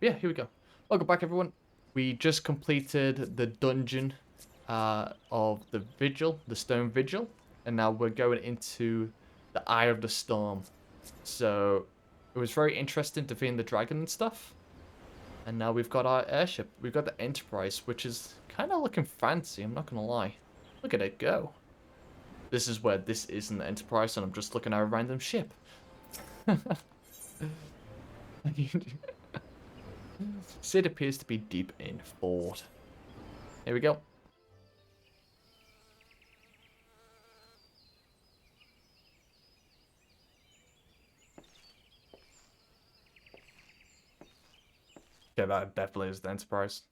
Yeah, here we go. Welcome back, everyone. We just completed the dungeon of the Vigil, the Stone Vigil, and now we're going into the Eye of the Storm. So it was very interesting defeating the dragon and stuff. And now we've got our airship. We've got the Enterprise, which is kind of looking fancy, I'm not going to lie. Look at it go. This is where this isn't the Enterprise, and I'm just looking at a random ship. Sid appears to be deep in thought. Here we go. Yeah, that definitely is the Enterprise.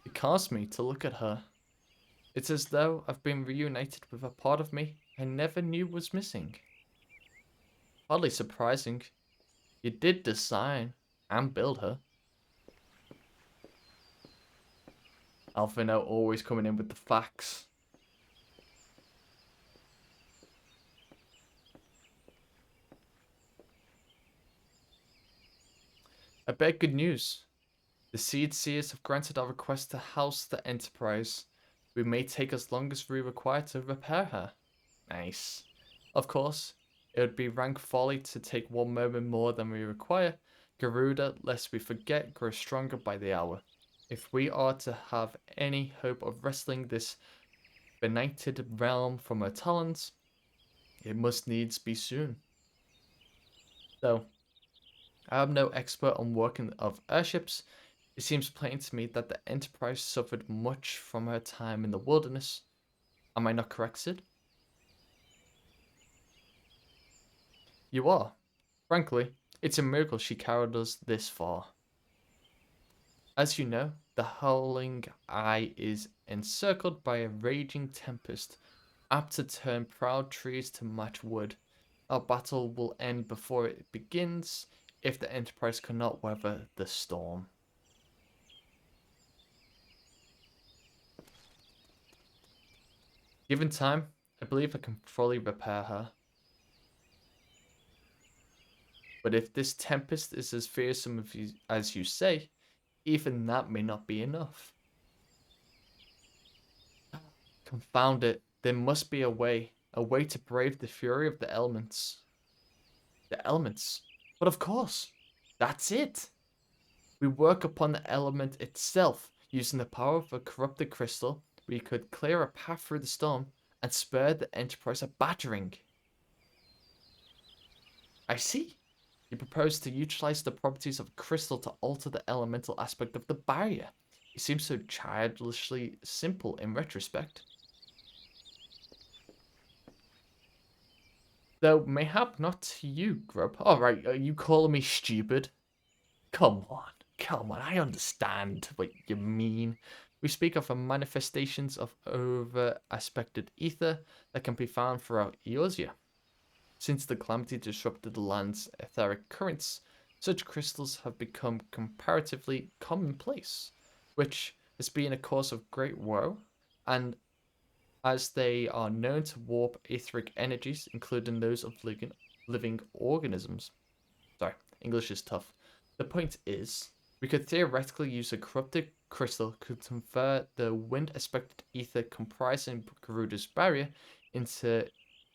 It caused me to look at her. It's as though I've been reunited with a part of me I never knew was missing. Hardly surprising. You did design and build her. Alphino always coming in with the facts. I bear good news. The Seed Seers have granted our request to house the Enterprise. We may take as long as we require to repair her. Nice. Of course, it would be rank folly to take one moment more than we require. Garuda, lest we forget, grows stronger by the hour. If we are to have any hope of wresting this benighted realm from her talons, it must needs be soon. Though I am no expert on working of airships, it seems plain to me that the Enterprise suffered much from her time in the wilderness. Am I not correct, Sid? You are. Frankly, it's a miracle she carried us this far. As you know, the Howling Eye is encircled by a raging tempest, apt to turn proud trees to match wood. Our battle will end before it begins if the Enterprise cannot weather the storm. Given time, I believe I can fully repair her. But if this tempest is as fearsome as you say, even that may not be enough. Confound it, there must be a way to brave the fury of the elements. The elements? But of course, that's it. We work upon the element itself. Using the power of a corrupted crystal, we could clear a path through the storm and spare the Enterprise a battering. I see. You propose to utilize the properties of crystal to alter the elemental aspect of the barrier. It seems so childishly simple in retrospect. Though mayhap not to you, Grub. Alright, are you calling me stupid? Come on, I understand what you mean. We speak of the manifestations of over-aspected ether that can be found throughout Eosia. Since the calamity disrupted the land's etheric currents, such crystals have become comparatively commonplace, which has been a cause of great woe, and as they are known to warp etheric energies, including those of living organisms. Sorry, English is tough. The point is, we could theoretically use a corrupted crystal to convert the wind-aspected ether comprising Garuda's barrier into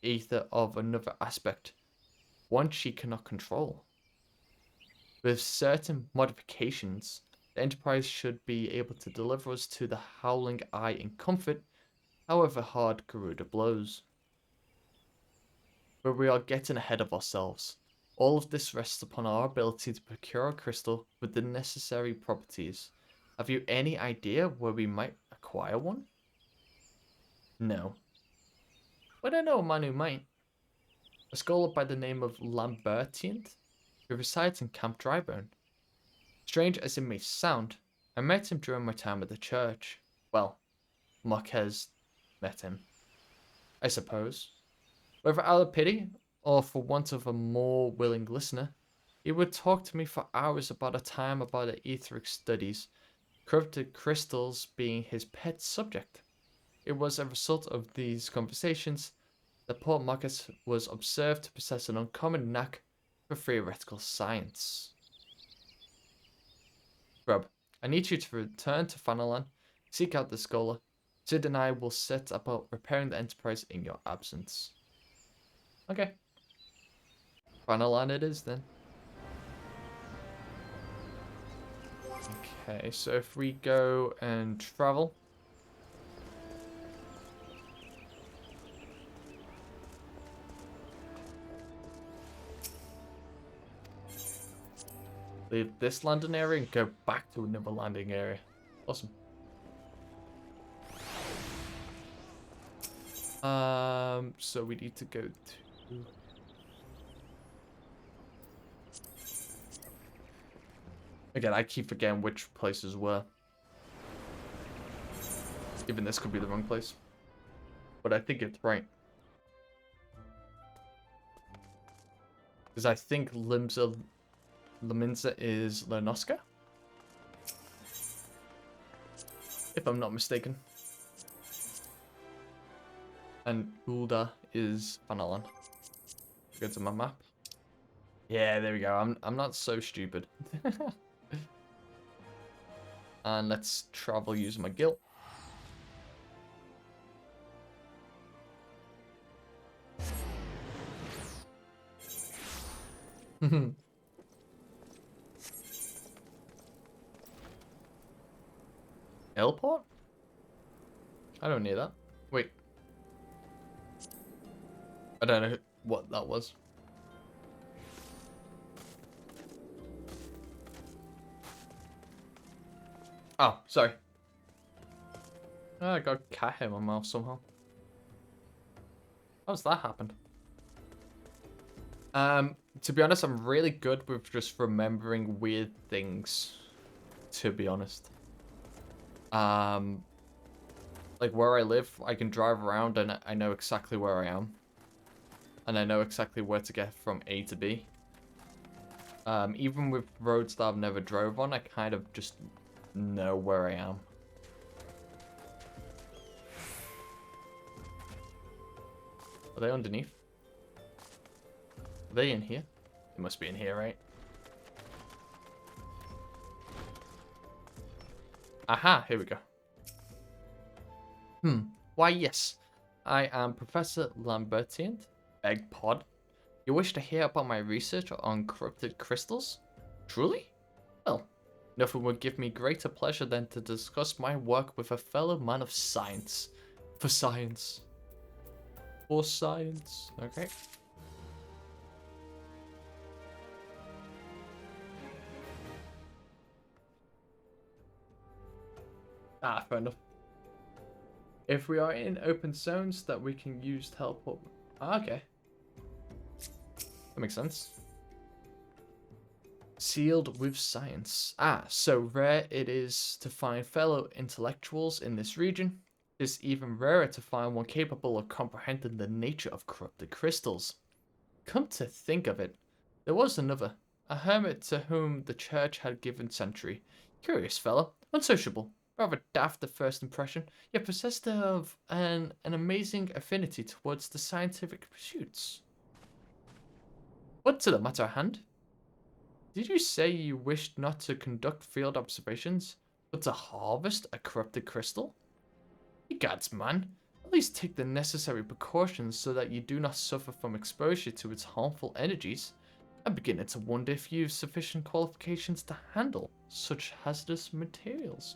ether of another aspect, one she cannot control. With certain modifications, the Enterprise should be able to deliver us to the Howling Eye in comfort, however hard Garuda blows. But we are getting ahead of ourselves. All of this rests upon our ability to procure a crystal with the necessary properties. Have you any idea where we might acquire one? No. But I know a man who might. A scholar by the name of Lambertian, who resides in Camp Drybone. Strange as it may sound, I met him during my time at the church. Well, Marquez met him, I suppose. Whether out of pity, or for want of a more willing listener, he would talk to me for hours about a time about the etheric studies, corrupted crystals being his pet subject. It was a result of these conversations that Port Marcus was observed to possess an uncommon knack for theoretical science. Grub, I need you to return to Fanalan, seek out the scholar. Sid and I will set about repairing the Enterprise in your absence. Okay. Fanalan it is then. Okay, so if we go and travel. Leave this landing area and go back to another landing area. Awesome. So we need to go to... Again, I keep forgetting which places were. Even this could be the wrong place. But I think it's right. Because I think Laminza is Lernoska? If I'm not mistaken. And Ulda is Fanalan. Go to my map. Yeah, there we go. I'm not so stupid. And let's travel using my guild. Airport? I don't need that. Wait. I don't know what that was. Oh, sorry. Oh, I got cat hair in my mouth somehow. How's that happened? To be honest, I'm really good with just remembering weird things. To be honest. Like where I live, I can drive around and I know exactly where I am. And I know exactly where to get from A to B. Even with roads that I've never drove on, I kind of just know where I am. Are they underneath? Are they in here? They must be in here, right? Aha, here we go. Why yes. I am Professor Lambertian. Beg pardon? You wish to hear about my research on corrupted crystals? Truly? Well, nothing would give me greater pleasure than to discuss my work with a fellow man of science. For science. For science. Okay. Ah, fair enough. If we are in open zones that we can use to help up... Ah, okay. That makes sense. Sealed with science. Ah, so rare it is to find fellow intellectuals in this region. It's even rarer to find one capable of comprehending the nature of corrupted crystals. Come to think of it, there was another, a hermit to whom the church had given sanctuary. Curious fellow, unsociable, rather daft at first impression, yet possessed of an amazing affinity towards the scientific pursuits. What to the matter at hand? Did you say you wished not to conduct field observations, but to harvest a corrupted crystal? Egads, man, at least take the necessary precautions so that you do not suffer from exposure to its harmful energies. I'm beginning to wonder if you have sufficient qualifications to handle such hazardous materials.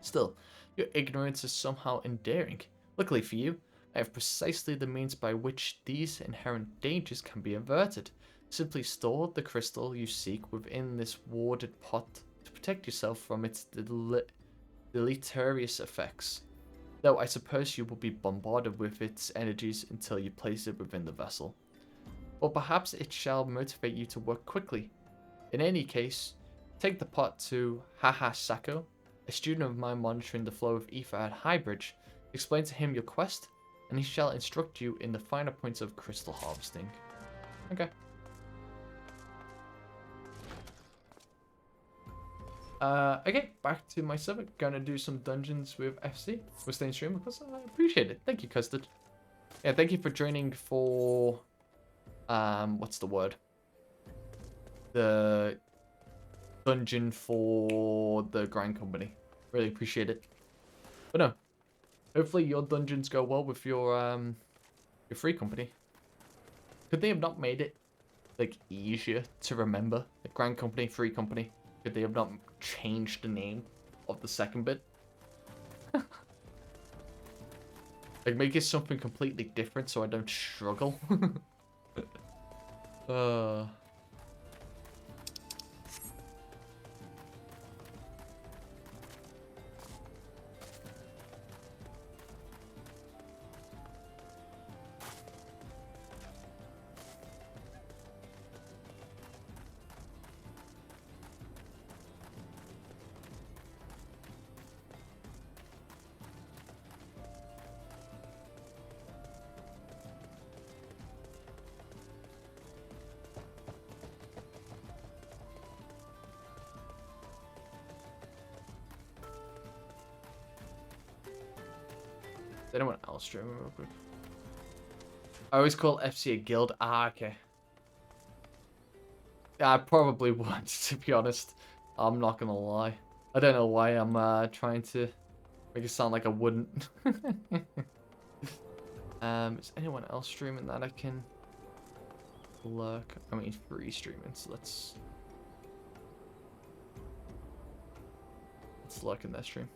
Still, your ignorance is somehow endearing. Luckily for you, I have precisely the means by which these inherent dangers can be averted. Simply store the crystal you seek within this warded pot to protect yourself from its deleterious effects. Though I suppose you will be bombarded with its energies until you place it within the vessel. Or perhaps it shall motivate you to work quickly. In any case, take the pot to Haha Sako, a student of mine monitoring the flow of ether at Highbridge. Explain to him your quest, and he shall instruct you in the finer points of crystal harvesting. Okay. Okay, back to my server. Gonna do some dungeons with FC. We're staying stream because I appreciate it. Thank you, Custard. Yeah, thank you for joining for what's the word? The dungeon for the grind company. Really appreciate it. But no, hopefully your dungeons go well with your free company. Could they have not made it like easier to remember? The grind company, free company. Could they have not changed the name of the second bit? Like, make it something completely different so I don't struggle. uh... Is anyone else streaming real quick? I always call FC a guild. Ah, okay. Yeah, I probably would, to be honest. I'm not gonna lie. I don't know why I'm trying to make it sound like I wouldn't. Is anyone else streaming that I can lurk? I mean, free streaming, so let's lurk in their stream.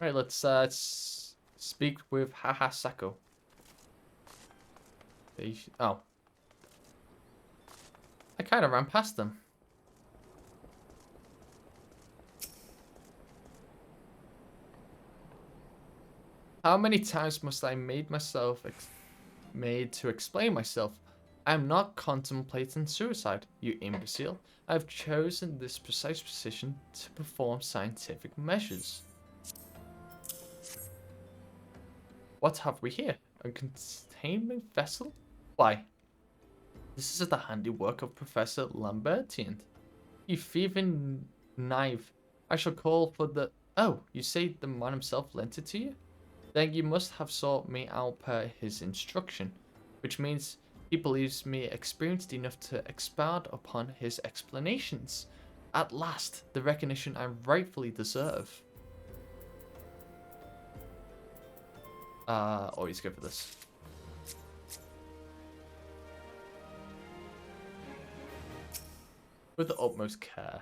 Alright, let's speak with Haha Sako. Oh. I kind of ran past them. How many times must I made to explain myself? I am not contemplating suicide, you imbecile. I have chosen this precise position to perform scientific measures. What have we here? A containment vessel? Why? This is the handiwork of Professor Lambertian. You thieving knife. I shall call for the... Oh, you say the man himself lent it to you? Then you must have sought me out per his instruction, which means he believes me experienced enough to expound upon his explanations. At last, the recognition I rightfully deserve. Always go for this. With the utmost care.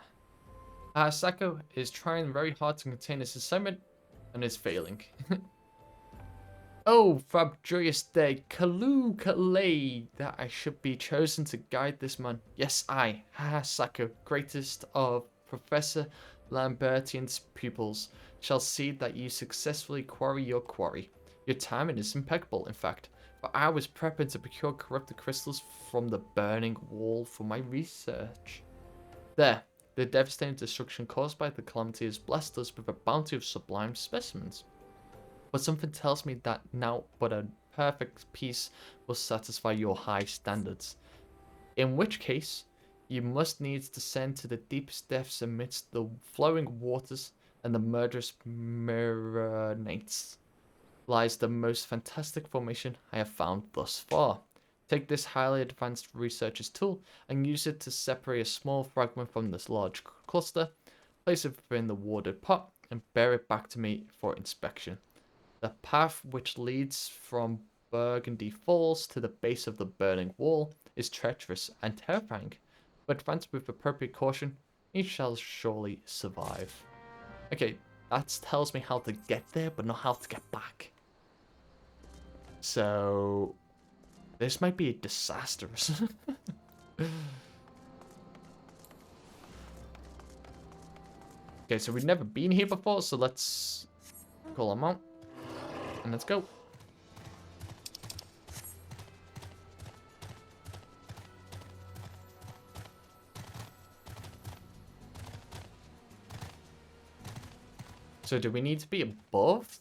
Sako is trying very hard to contain his assignment and is failing. Oh, fab joyous day, Kalu Kalei, that I should be chosen to guide this man. Yes, I, Sako, greatest of Professor Lambertian's pupils, shall see that you successfully quarry your quarry. Your timing is impeccable, in fact, for I was prepping to procure corrupted crystals from the burning wall for my research. There, the devastating destruction caused by the calamity has blessed us with a bounty of sublime specimens. But something tells me that now but a perfect piece will satisfy your high standards. In which case, you must needs descend to the deepest depths amidst the flowing waters and the murderous marinates. Lies the most fantastic formation I have found thus far. Take this highly advanced researcher's tool and use it to separate a small fragment from this large cluster, place it within the warded pot, and bear it back to me for inspection. The path which leads from Burgundy Falls to the base of the burning wall is treacherous and terrifying, but advance with appropriate caution, he shall surely survive. Okay, that tells me how to get there, but not how to get back. So, this might be disastrous. Okay, so we've never been here before, so let's call them out. And let's go. So do we need to be above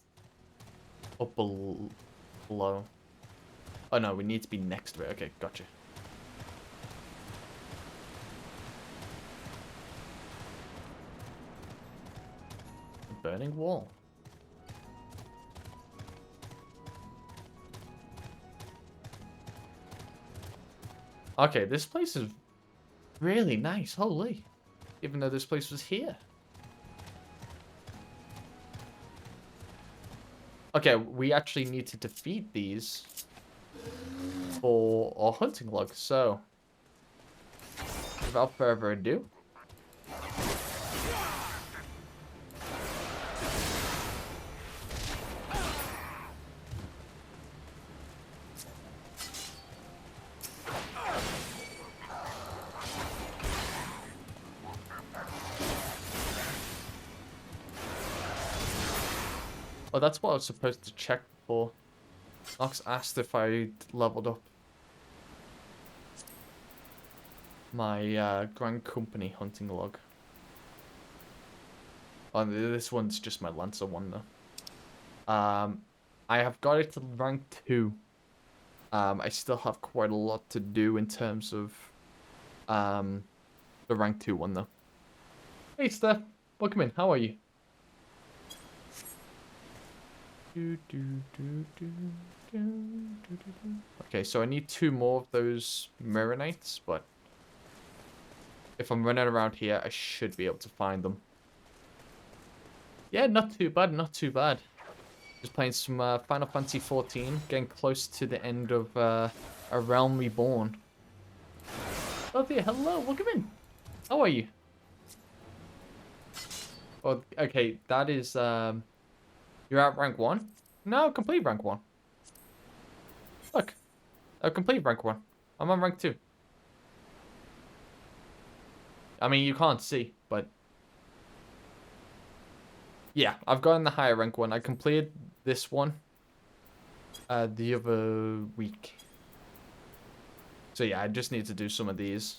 or below? Oh no, we need to be next to it. Okay, gotcha. burning wall. Okay, this place is really nice. Holy. Even though this place was here. Okay, we actually need to defeat these for our hunting log. So, without further ado, oh, that's what I was supposed to check before. Nox asked if I leveled up my Grand Company hunting log. Oh, this one's just my Lancer one though. I have got it to rank 2. I still have quite a lot to do in terms of the rank 2 one though. Hey Steph, welcome in. How are you? Okay, so I need 2 more of those Mirror Knights, but if I'm running around here, I should be able to find them. Yeah, not too bad, not too bad. Just playing some Final Fantasy XIV, getting close to the end of A Realm Reborn. Oh dear, hello, welcome in. How are you? Oh, okay, that is, you're at rank 1? No, complete rank 1. Look, complete rank 1. I'm on rank 2. I mean, you can't see, but... yeah, I've gotten the higher rank 1. I completed this one the other week. So yeah, I just need to do some of these.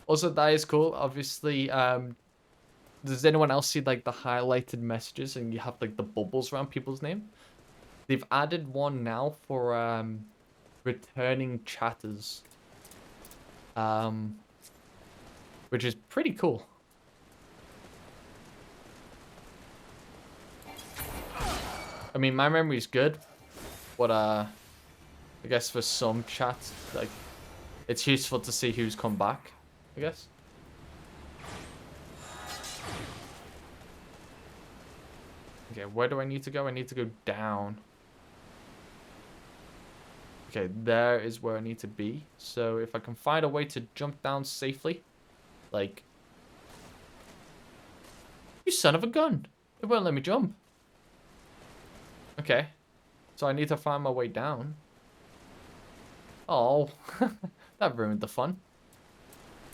Also, that is cool. Obviously, does anyone else see like the highlighted messages and you have like the bubbles around people's name? They've added one now for returning chatters. Which is pretty cool. I mean, my memory's good, but I guess for some chats, like, it's useful to see who's come back, I guess. Okay, where do I need to go? I need to go down. Okay, there is where I need to be. So if I can find a way to jump down safely, like... you son of a gun! It won't let me jump. Okay. So I need to find my way down. Oh, that ruined the fun.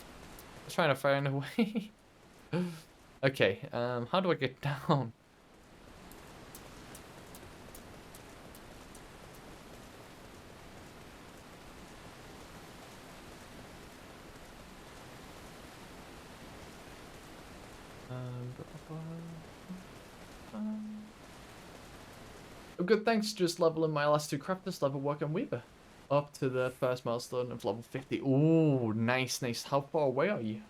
I was trying to find a way. Okay, how do I get down? Oh, good, thanks. Just leveling my last 2 crafters, level work and weaver. Up to the first milestone of level 50. Ooh, nice, nice. How far away are you?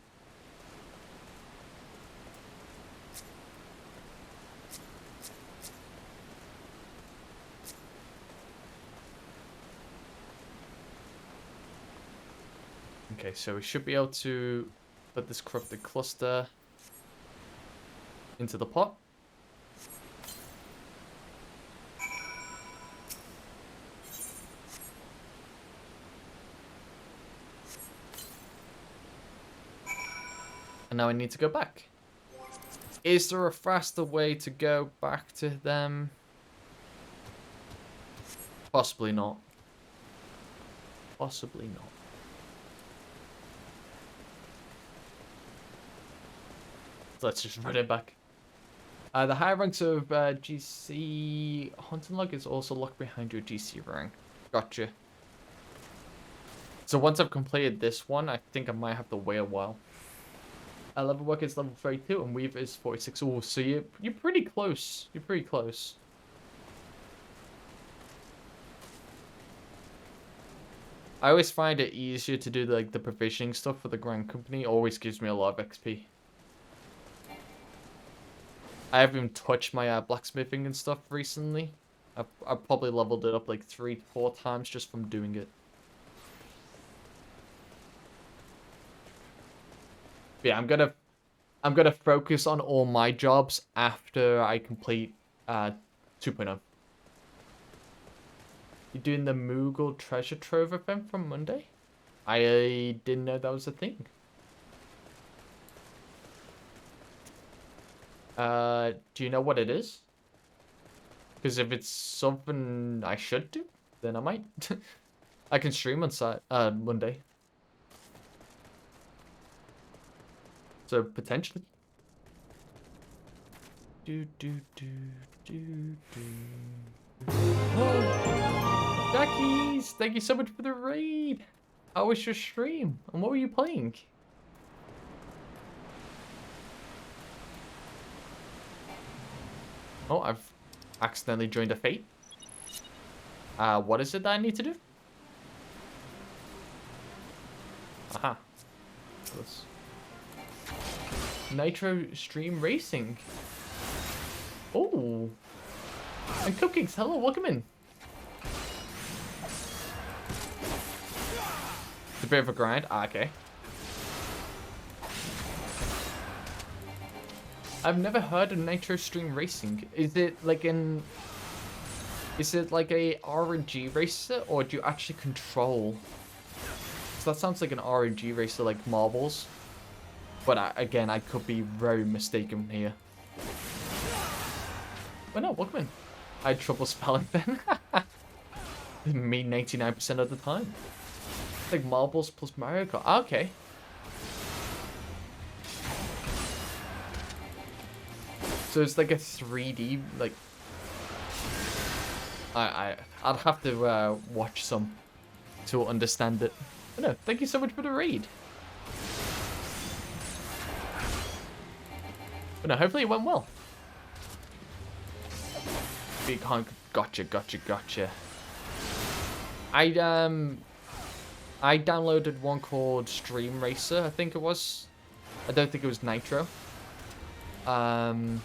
Okay, so we should be able to put this corrupted cluster into the pot. And now I need to go back. Is there a faster way to go back to them? Possibly not. Possibly not. Let's just run it back. The higher ranks of GC hunting log is also locked behind your GC rank. Gotcha. So once I've completed this one, I think I might have to wait a while. Level work is level 32 and weave is 46. Oh, so you're pretty close. You're pretty close. I always find it easier to do like the provisioning stuff for the Grand Company. It always gives me a lot of XP. I haven't even touched my blacksmithing and stuff recently. I've probably leveled it up like 3 to 4 times just from doing it. But yeah, I'm gonna focus on all my jobs after I complete 2.0. You doing the Moogle treasure trove event from Monday? I didn't know that was a thing. Do you know what it is? Because if it's something I should do, then I might. I can stream on Monday. So potentially. Oh, Jackies, thank you so much for the raid. How was your stream? And what were you playing? Oh, I've accidentally joined a fate. What is it that I need to do? Aha. Let's... Nitro stream racing. Oh. And Cupcakes, hello, welcome in. It's a bit of a grind. Okay. I've never heard of Nitro Stream Racing. Is it like a RNG racer, or do you actually control? So that sounds like an RNG racer, like marbles. But again, I could be very mistaken here. But no, welcome in. I had trouble spelling then. Me 99% of the time. It's like marbles plus Mario Kart. Ah, okay. So it's like a 3D, like... I'd have to watch some to understand it. But no, thank you so much for the raid. But no, hopefully it went well. Big hunk. Gotcha. I downloaded one called Stream Racer, I think it was. I don't think it was Nitro. And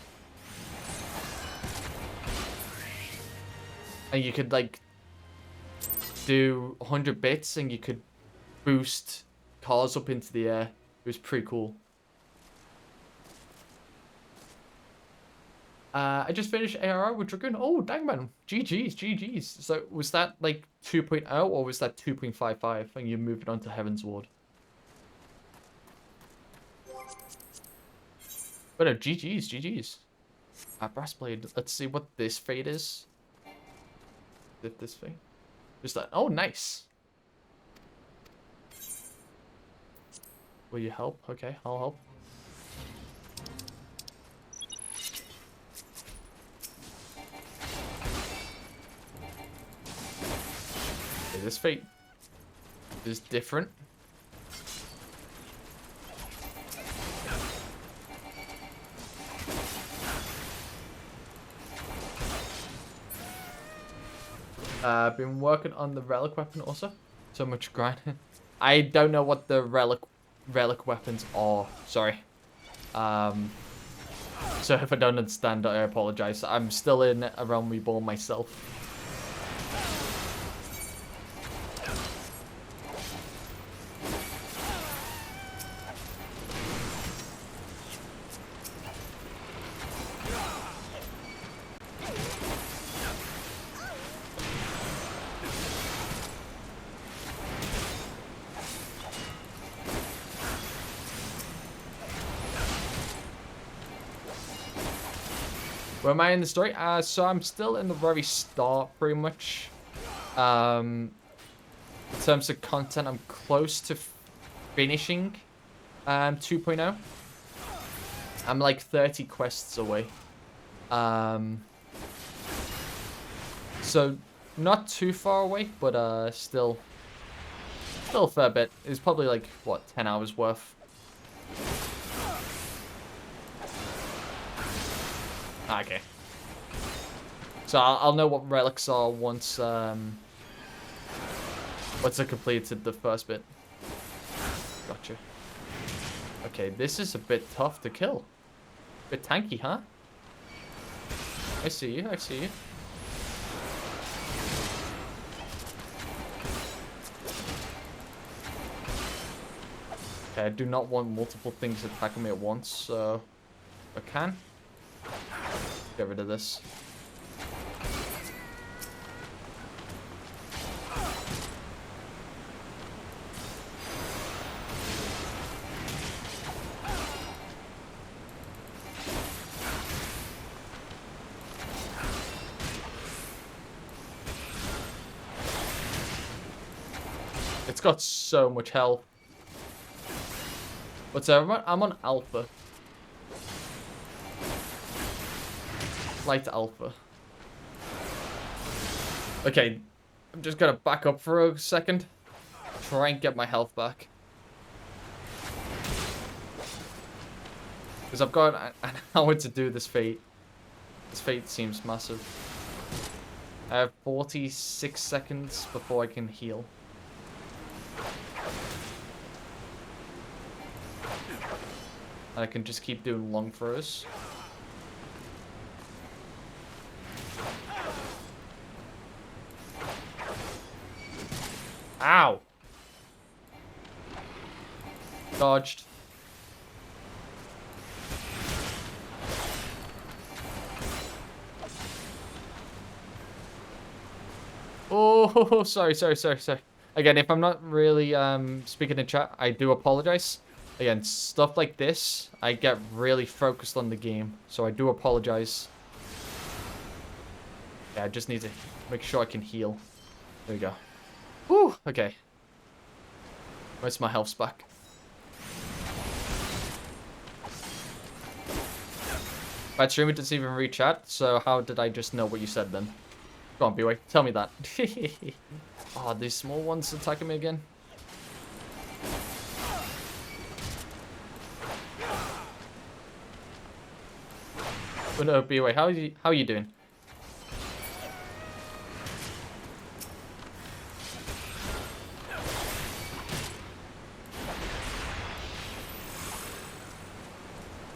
you could like do 100 bits and you could boost cars up into the air. It was pretty cool. I just finished ARR with Dragoon. Oh, dang man. GG's. So was that like 2.0 or was that 2.55 and you're moving on to Heaven's Ward? But no, GG's. Brassblade. Let's see what this fate is. This thing. Just that. Oh, nice. Will you help? Okay, I'll help. Okay, this fate is different. Been working on the relic weapon also. So much grinding. I don't know what the relic weapons are. Sorry. So if I don't understand, I apologize. I'm still in a Realm Reborn myself. Where am I in the story? So I'm still in the very start, pretty much. In terms of content, I'm close to finishing 2.0. I'm like 30 quests away. So not too far away, but still a fair bit. It's probably like, what, 10 hours worth. Okay. So I'll know what relics are once Once I completed the first bit. Gotcha. Okay, this is a bit tough to kill. Bit tanky, huh? I see you, I see you. Okay, I do not want multiple things attacking me at once, so I can get rid of this. It's got so much health. What's that? I'm on alpha. Light alpha. Okay, I'm just gonna back up for a second. Try and get my health back. Because I've got an hour to do this fate. This fate seems massive. I have 46 seconds before I can heal. And I can just keep doing long throws. Ow! Dodged. Oh, sorry. Again, if I'm not really speaking in chat, I do apologize. Again, stuff like this, I get really focused on the game, so I do apologize. Yeah, I just need to make sure I can heal. There we go. Whew, okay. Where's my health back? Bad streamer doesn't even read chat, so how did I just know what you said then? Go on, B-Way, tell me that. Oh, these small ones attacking me again. Oh no, B-Way, how are you doing?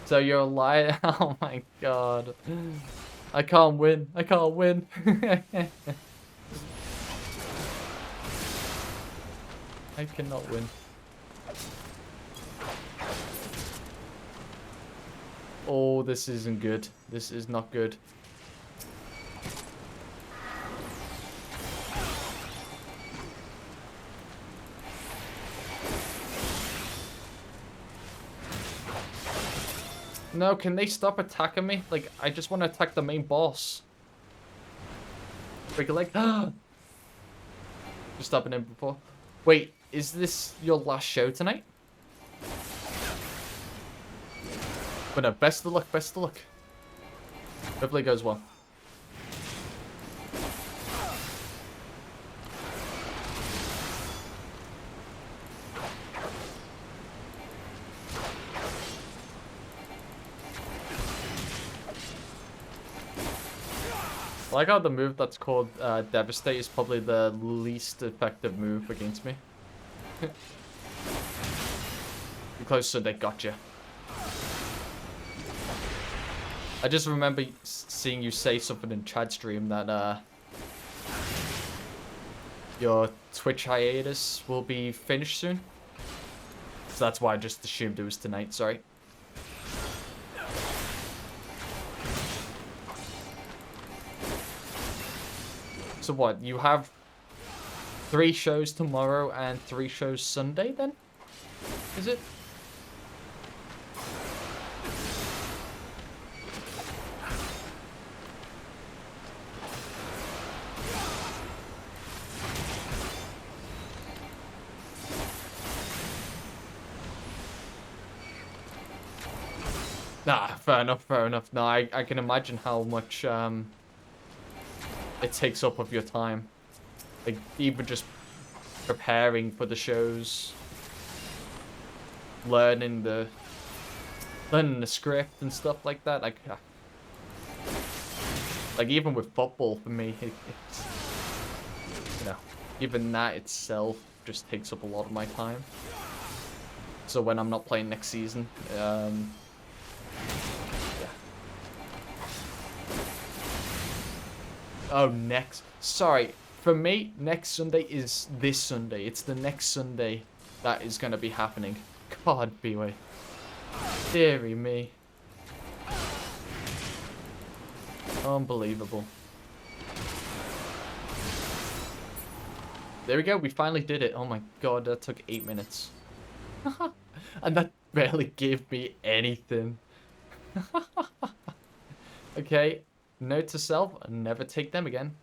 So you're a liar? Oh my god. I can't win. I can't win. I cannot win. Oh, this isn't good. This is not good. No, can they stop attacking me? Like, I just want to attack the main boss. Break a leg. Just stopping him before. Wait, is this your last show tonight? But no, best of luck, best of luck. Hopefully it goes well. I like how the move that's called Devastate is probably the least effective move against me. You're close, so they got you. I just remember seeing you say something in Chad's stream that your Twitch hiatus will be finished soon. So that's why I just assumed it was tonight, sorry. So what, you have 3 shows tomorrow and 3 shows Sunday then? Is it? Nah, fair enough, fair enough. No, I can imagine how much it takes up of your time. Like, even just preparing for the shows, learning the script and stuff like that. Like even with football for me, it's, you know, Even that itself just takes up a lot of my time. So when I'm not playing next season, yeah. Oh, next. Sorry. For me, next Sunday is this Sunday. It's the next Sunday that is going to be happening. God, B-Way. Deary me. Unbelievable. There we go. We finally did it. Oh my god, that took 8 minutes. And that barely gave me anything. Okay. Note to self, never take them again.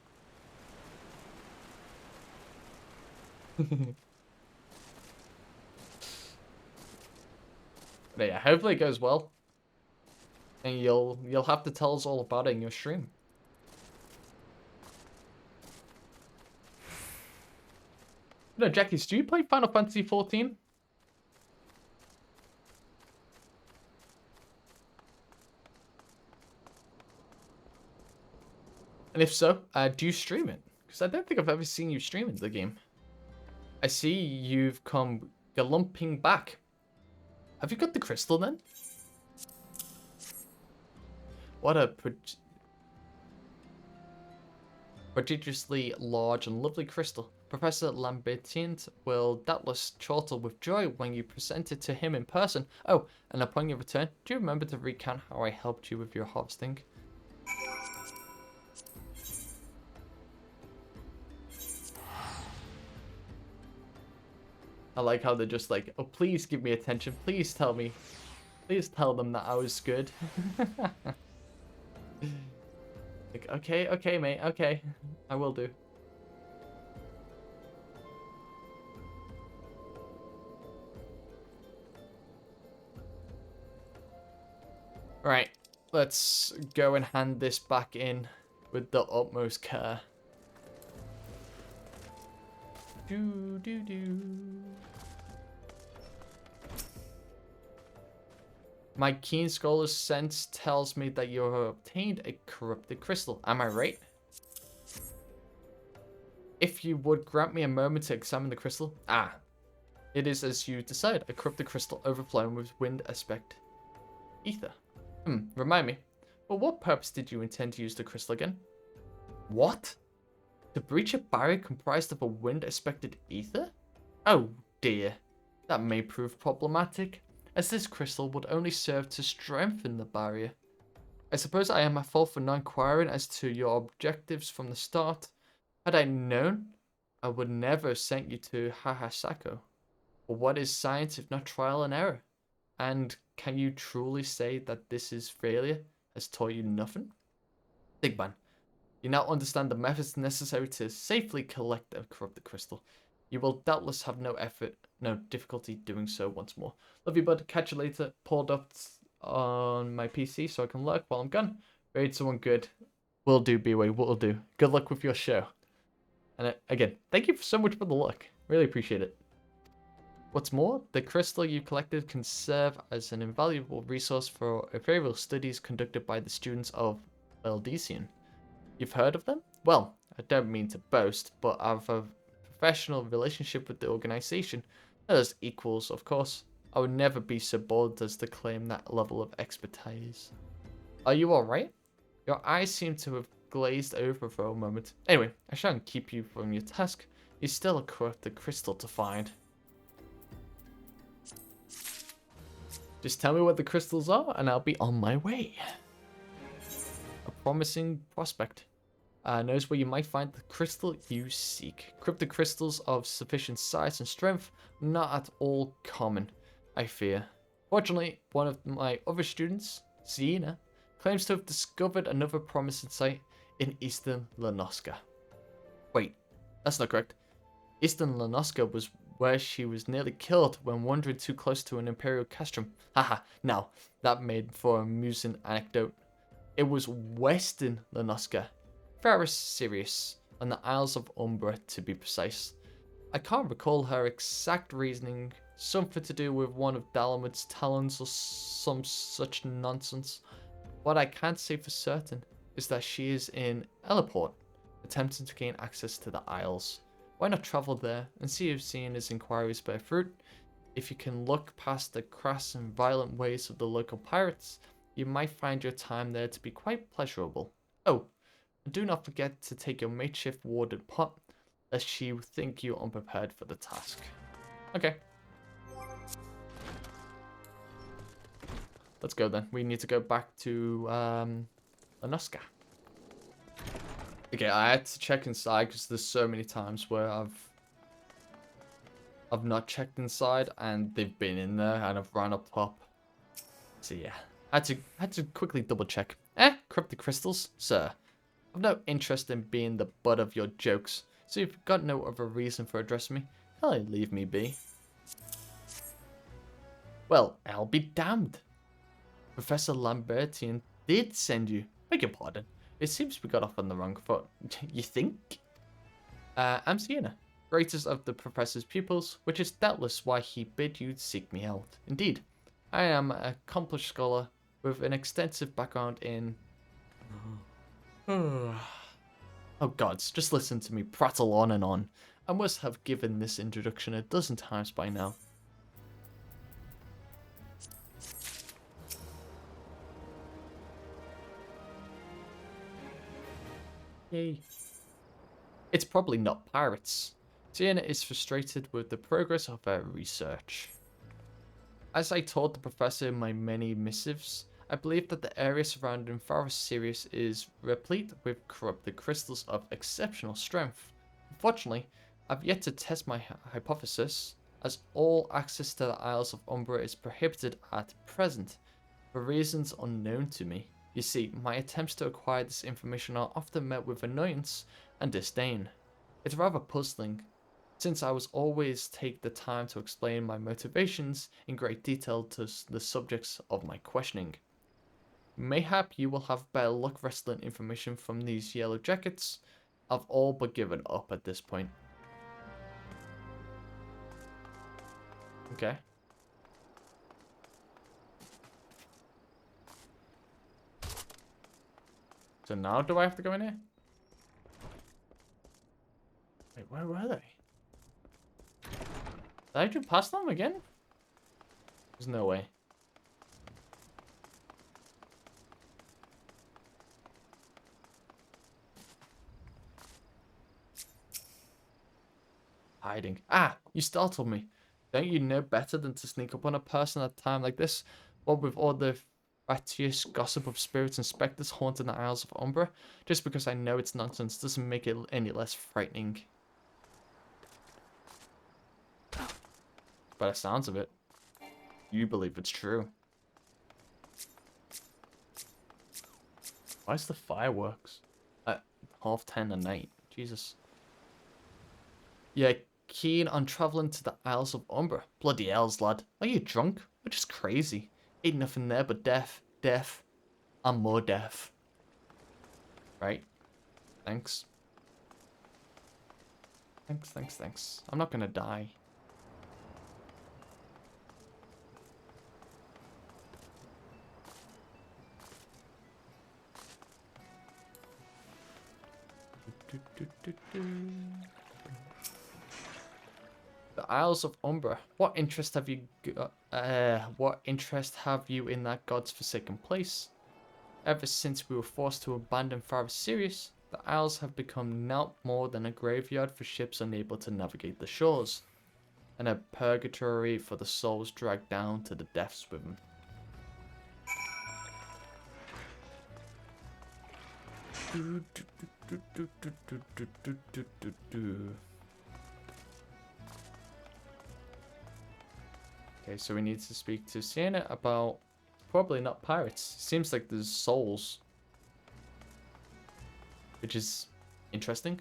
But yeah, hopefully it goes well. And you'll have to tell us all about it in your stream. No, Jackie, do you play Final Fantasy XIV? And if so, do you stream it? Because I don't think I've ever seen you streaming the game. I see you've come galumping back. Have you got the crystal then? What a prodigiously large and lovely crystal. Professor Lambertine will doubtless chortle with joy when you present it to him in person. Oh, and upon your return, do you remember to recount how I helped you with your harvesting? I like how they're just like, oh, please give me attention. Please tell me. Please tell them that I was good. Like, okay, mate. Okay. I will do. Right. Let's go and hand this back in with the utmost care. Do. My keen scholar's sense tells me that you have obtained a corrupted crystal. Am I right? If you would grant me a moment to examine the crystal. Ah. It is as you decide. A corrupted crystal overflowing with wind aspect ether. Remind me. For what purpose did you intend to use the crystal again? What? To breach a barrier comprised of a wind-aspected ether? Oh dear. That may prove problematic, as this crystal would only serve to strengthen the barrier. I suppose I am at fault for not inquiring as to your objectives from the start. Had I known, I would never have sent you to Hahasako. But what is science if not trial and error? And can you truly say that this is failure has taught you nothing? Big man. You now understand the methods necessary to safely collect a corrupted crystal. You will doubtless have no difficulty doing so once more. Love you, bud. Catch you later. Pulled up on my PC so I can lurk while I'm gone. Raid someone good. Will do, B-Way. Will do. Good luck with your show. And again, thank you so much for the luck. Really appreciate it. What's more, the crystal you collected can serve as an invaluable resource for imperial studies conducted by the students of Eldesian. You've heard of them? Well, I don't mean to boast, but I've a professional relationship with the organization. As equals, of course. I would never be so bold as to claim that level of expertise. Are you alright? Your eyes seem to have glazed over for a moment. Anyway, I shan't keep you from your task. You still a corrupted crystal to find. Just tell me what the crystals are and I'll be on my way. A promising prospect. Knows where you might find the crystal you seek. Cryptic crystals of sufficient size and strength, not at all common, I fear. Fortunately, one of my other students, Siena, claims to have discovered another promising site in Eastern Lanoska. Wait, that's not correct. Eastern Lanoska was where she was nearly killed when wandering too close to an Imperial castrum. Haha, now, that made for an amusing anecdote. It was Western Lanoska. Ferris Sirius, on the Isles of Umbra to be precise. I can't recall her exact reasoning, something to do with one of Dalamud's talons or some such nonsense. What I can't say for certain is that she is in Elleport, attempting to gain access to the Isles. Why not travel there and see if seeing his inquiries bear fruit? If you can look past the crass and violent ways of the local pirates, you might find your time there to be quite pleasurable. Oh, and do not forget to take your makeshift warden pot, lest she think you unprepared for the task. Okay. Let's go then. We need to go back to Lanoska. Okay, I had to check inside because there's so many times where I've not checked inside and they've been in there and I've run up top. So yeah, I had to quickly double check. Corrupted crystals, sir. I've no interest in being the butt of your jokes, so if you've got no other reason for addressing me, hell, leave me be. Well, I'll be damned. Professor Lambertian did send you. Beg your pardon. It seems we got off on the wrong foot. You think? I'm Sienna, greatest of the professor's pupils, which is doubtless why he bid you seek me out. Indeed, I am an accomplished scholar with an extensive background in... Oh gods, just listen to me prattle on and on. I must have given this introduction a dozen times by now. Yay. It's probably not pirates. Sienna is frustrated with the progress of her research. As I told the professor in my many missives, I believe that the area surrounding Forest Sirius is replete with corrupted crystals of exceptional strength. Unfortunately, I've yet to test my hypothesis, as all access to the Isles of Umbra is prohibited at present, for reasons unknown to me. You see, my attempts to acquire this information are often met with annoyance and disdain. It's rather puzzling, since I was always take the time to explain my motivations in great detail to the subjects of my questioning. Mayhap you will have better luck wrestling information from these yellow jackets. I've all but given up at this point. Okay. So now do I have to go in here? Wait, where were they? Did I jump past them again? There's no way. Hiding. Ah, you startled me. Don't you know better than to sneak up on a person at a time like this? What with all the fatuous gossip of spirits and specters haunting the Isles of Umbra? Just because I know it's nonsense doesn't make it any less frightening. By the sounds of it, you believe it's true. Why's the fireworks at 10:30 at night? Jesus. Yeah, keen on travelling to the Isles of Umbra. Bloody hells, lad. Are you drunk? Or just crazy? Ain't nothing there but death, death, and more death. Right? Thanks. Thanks. I'm not gonna die. The Isles of Umbra. What interest have you in that god's forsaken place? Ever since we were forced to abandon Forest Sirius, the Isles have become naught more than a graveyard for ships unable to navigate the shores, and a purgatory for the souls dragged down to the depths with them. Okay, so we need to speak to Sienna about probably not pirates. Seems like there's souls, which is interesting.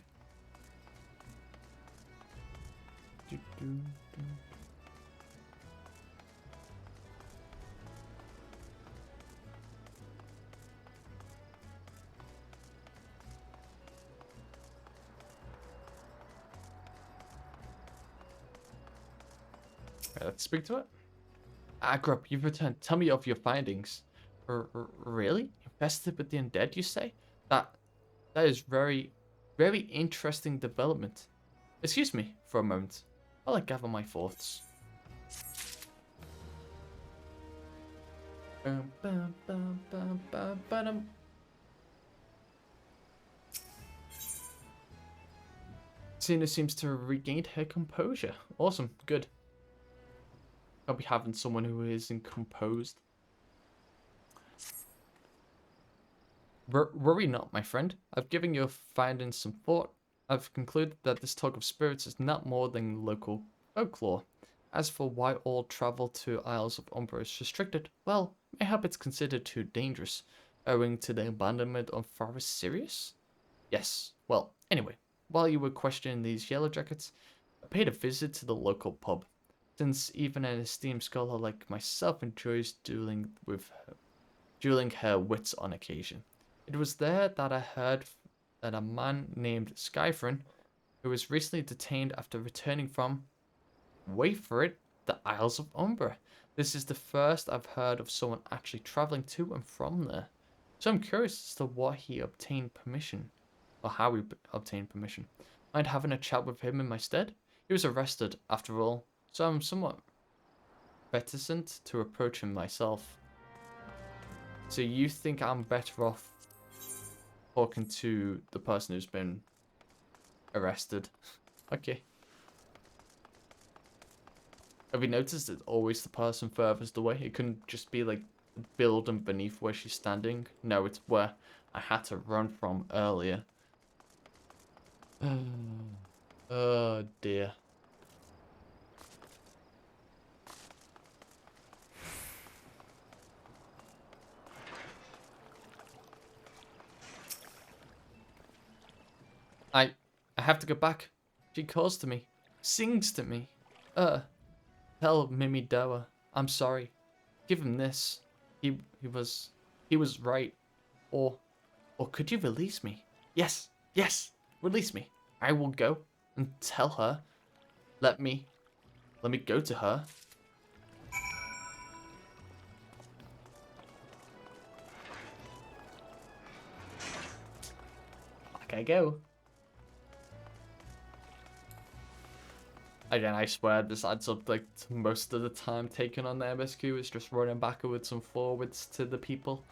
Right, let's speak to it. Agrup, you've returned. Tell me of your findings. Really? Infested with the undead, you say? That is very, very interesting development. Excuse me for a moment while I gather my thoughts. Bum, bum, bum, bum, bum, ba-dum. Tina seems to have regained her composure. Awesome, good. I'll be having someone who isn't composed. Worry not, my friend. I've given your findings some thought. I've concluded that this talk of spirits is not more than local folklore. As for why all travel to Isles of Umbra is restricted, well, mayhap it's considered too dangerous, owing to the abandonment of Forest Sirius? Yes, well, anyway, while you were questioning these yellow jackets, I paid a visit to the local pub, since even an esteemed scholar like myself enjoys dueling her wits on occasion. It was there that I heard that a man named Skyfrin, who was recently detained after returning from, wait for it, the Isles of Umbra. This is the first I've heard of someone actually traveling to and from there. So I'm curious as to what he obtained permission, or how he obtained permission. Mind having a chat with him in my stead? He was arrested, after all, so I'm somewhat reticent to approach him myself. So you think I'm better off talking to the person who's been arrested? Okay. Have you noticed it's always the person furthest away? It couldn't just be like the building beneath where she's standing. No, it's where I had to run from earlier. Oh dear. I have to go back. She calls to me, sings to me. Tell Mimi Doa, I'm sorry. Give him this. He was right. Or could you release me? Yes, yes, release me. I will go and tell her. Let me go to her. Back I go. Again, I swear this adds up like to most of the time taken on the MSQ is just running backwards and forwards to the people.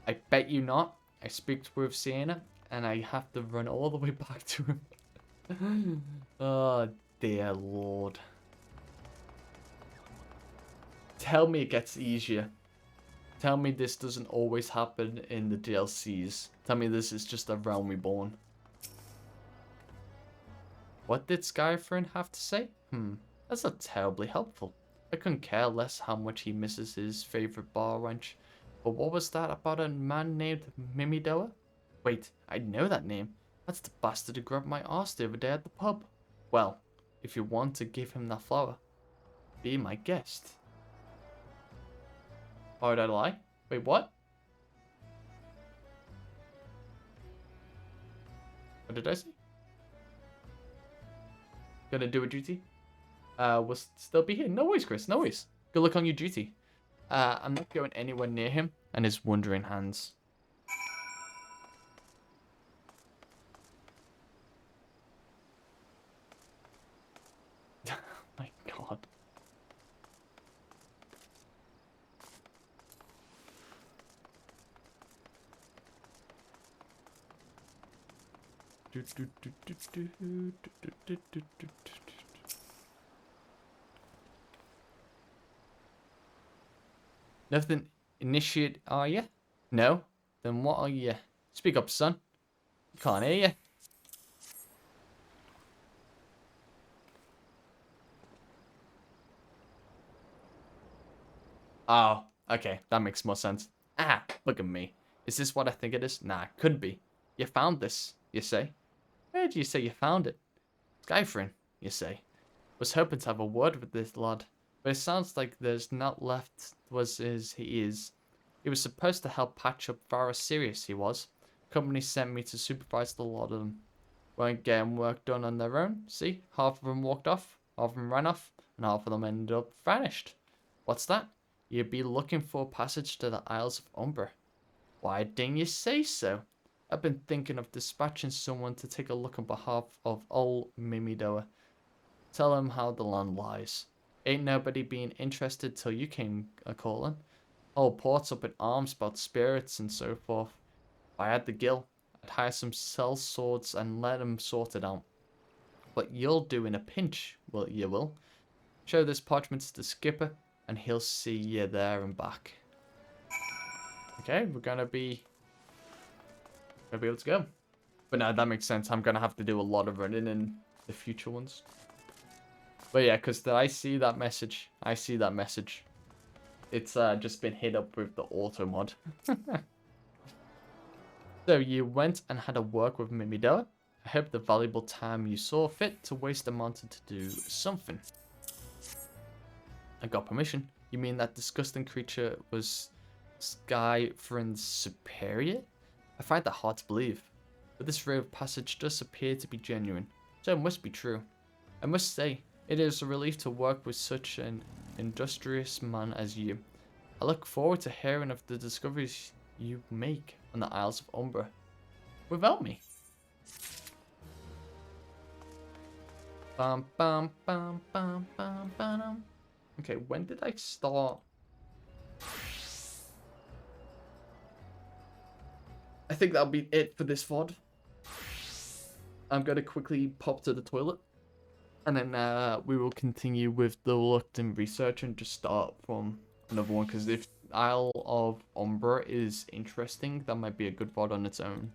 I bet you not. I speak with Sienna and I have to run all the way back to him. Oh dear lord. Tell me it gets easier. Tell me this doesn't always happen in the DLCs. Tell me this is just a Realm Reborn. What did Skyfrin have to say? That's not terribly helpful. I couldn't care less how much he misses his favorite bar wench. But what was that about a man named Mimidoa? Wait, I know that name. That's the bastard who grabbed my arse the other day at the pub. Well, if you want to give him that flower, be my guest. Why would I lie? Wait, what? What did I say? Gonna do a duty? We'll still be here. No worries, Chris. No worries. Good luck on your duty. I'm not going anywhere near him and his wandering hands. My God. Nothing initiate, are you? No? Then what are you? Speak up, son. Can't hear you. Oh, okay. That makes more sense. Ah, look at me. Is this what I think it is? Nah, couldn't be. You found this, you say? Where do you say you found it? Skyfrin, you say. Was hoping to have a word with this lad, but it sounds like there's not left was as he is. He was supposed to help patch up Vara Sirius, he was. Company sent me to supervise the lot of them. Weren't getting work done on their own, see? Half of them walked off, half of them ran off, and half of them ended up vanished. What's that? You'd be looking for a passage to the Isles of Umbra. Why didn't you say so? I've been thinking of dispatching someone to take a look on behalf of old Mimidoa. Tell him how the land lies. Ain't nobody been interested till you came a-calling. Whole port's up in arms about spirits and so forth. If I had the gill, I'd hire some sell swords and let 'em sort it out. But you'll do in a pinch, you will. Show this parchment to the skipper, and he'll see you there and back. Okay, we're gonna be able to go. But now that makes sense. I'm gonna have to do a lot of running in the future ones. But yeah, because I see that message. I see that message. It's just been hit up with the auto mod. So you went and had a work with Mimidoa. I hope the valuable time you saw fit to waste amounted to do something. I got permission. You mean that disgusting creature was Skyfriend's superior? I find that hard to believe, but this ray of passage does appear to be genuine, so it must be true. I must say, it is a relief to work with such an industrious man as you. I look forward to hearing of the discoveries you make on the Isles of Umbra without me. Bam, bam, bam, bam, bam, bam. Okay, when did I start? I think that'll be it for this VOD. I'm going to quickly pop to the toilet. And then we will continue with the reluctant research and just start from another one. Because if Isle of Umbra is interesting, that might be a good VOD on its own.